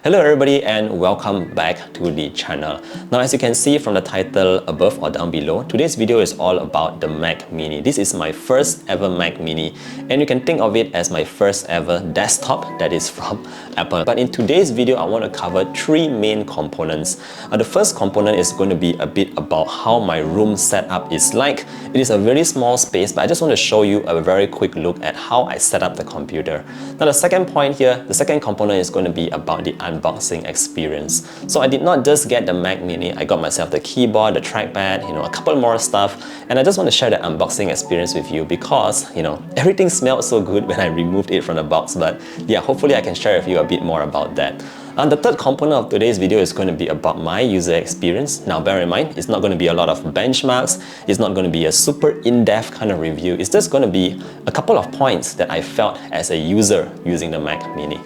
Hello everybody and welcome back to the channel. Now as you can see from the title above or down below, today's video is all about the Mac Mini. This is my first ever Mac Mini and you can think of it as my first ever desktop that is from Apple. But in today's video, I want to cover three main components. The first component is going to be a bit about how my room setup is like. It is a very small space, but I just want to show you a very quick look at how I set up the computer. Now the second point here, the second component is going to be about the unboxing experience. So I did not just get the Mac Mini, I got myself the keyboard, the trackpad, a couple more stuff, and I just want to share the unboxing experience with you because, everything smelled so good when I removed it from the box, but yeah, hopefully I can share with you a bit more about that. And the third component of today's video is going to be about my user experience. Now bear in mind, it's not going to be a lot of benchmarks, it's not going to be a super in-depth kind of review, it's just going to be a couple of points that I felt as a user using the Mac Mini.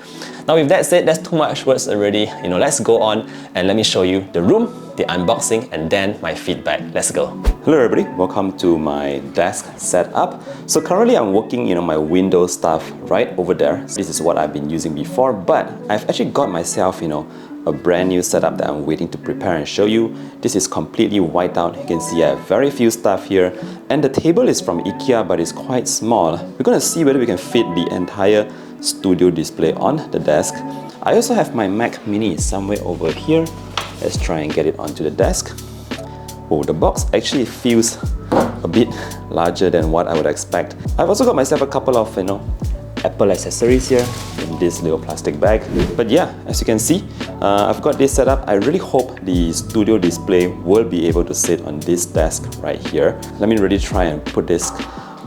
Now with that said, that's too much words already. Let's go on and let me show you the room, the unboxing, and then my feedback. Let's go. Hello everybody, welcome to my desk setup. So currently I'm working, my Windows stuff right over there. This is what I've been using before, but I've actually got myself, a brand new setup that I'm waiting to prepare and show you. This is completely white out. You can see I have very few stuff here. And the table is from IKEA, but it's quite small. We're gonna see whether we can fit the entire studio display on the desk. I also have my Mac Mini somewhere over here. Let's try and get it onto the desk. Oh, the box actually feels a bit larger than what I would expect. I've also got myself a couple of, Apple accessories here in this little plastic bag. But yeah, as you can see, I've got this set up. I really hope the studio display will be able to sit on this desk right here. Let me really try and put this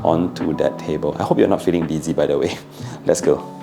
onto that table. I hope you're not feeling dizzy, by the way. Let's go.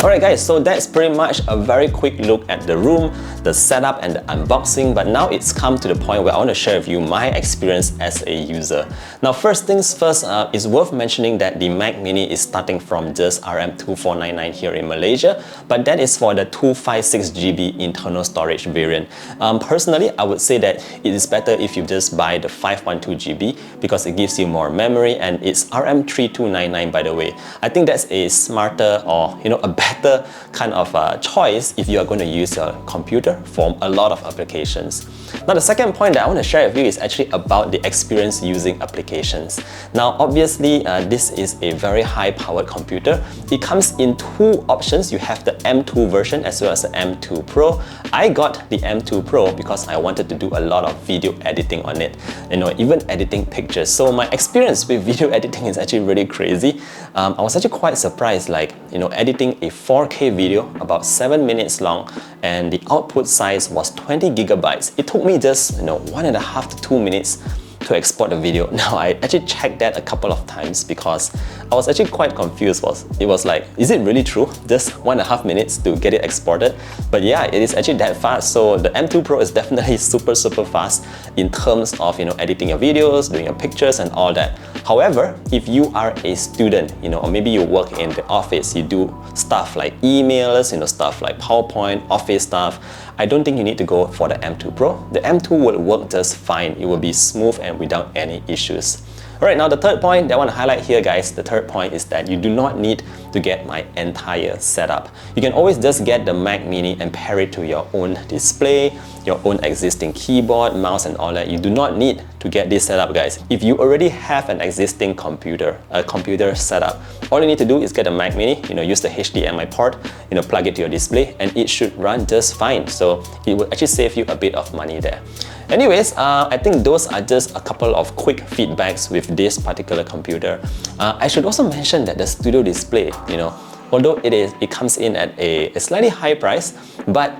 Alright guys, so that's pretty much a very quick look at the room, the setup and the unboxing, but now it's come to the point where I want to share with you my experience as a user. Now first things first, it's worth mentioning that the Mac Mini is starting from just RM2499 here in Malaysia, but that is for the 256GB internal storage variant. Personally, I would say that it is better if you just buy the 512GB because it gives you more memory and it's RM3299 by the way. I think that's a smarter or a better better kind of choice if you are going to use your computer for a lot of applications. Now the second point that I want to share with you is actually about the experience using applications. Now obviously this is a very high powered computer. It comes in two options. You have the M2 version as well as the M2 Pro. I got the M2 Pro because I wanted to do a lot of video editing on it, even editing pictures. So my experience with video editing is actually really crazy. I was actually quite surprised, like editing a 4K video about 7 minutes long, and the output size was 20 gigabytes. It took me just 1.5 to 2 minutes to export the video. Now I actually checked that a couple of times because I was actually quite confused. It was like, is it really true? Just 1.5 minutes to get it exported? But yeah, it is actually that fast. So the M2 Pro is definitely super fast in terms of editing your videos, doing your pictures and all that. However, if you are a student, or maybe you work in the office, you do stuff like emails, stuff like PowerPoint, office stuff, I don't think you need to go for the M2 Pro. The M2 will work just fine. It will be smooth and without any issues. Alright, now the third point that I want to highlight here, guys, the third point is that you do not need to get my entire setup. You can always just get the Mac Mini and pair it to your own display, your own existing keyboard, mouse and all that. You do not need to get this setup, guys. If you already have an existing computer setup, all you need to do is get a Mac Mini, use the HDMI port, plug it to your display, and it should run just fine. So it will actually save you a bit of money there. Anyways, I think those are just a couple of quick feedbacks with this particular computer. I should also mention that the Studio Display, although it comes in at a slightly high price, but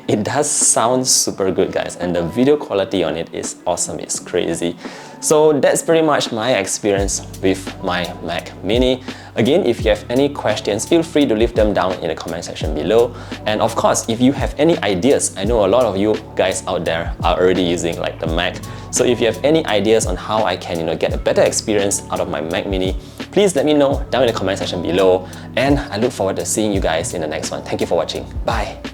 it does sound super good, guys, and the video quality on it is awesome. It's crazy. So that's pretty much my experience with my Mac Mini. Again, if you have any questions, feel free to leave them down in the comment section below. And of course, if you have any ideas, I know a lot of you guys out there are already using like the Mac. So if you have any ideas on how I can get a better experience out of my Mac Mini, please let me know down in the comment section below. And I look forward to seeing you guys in the next one. Thank you for watching. Bye.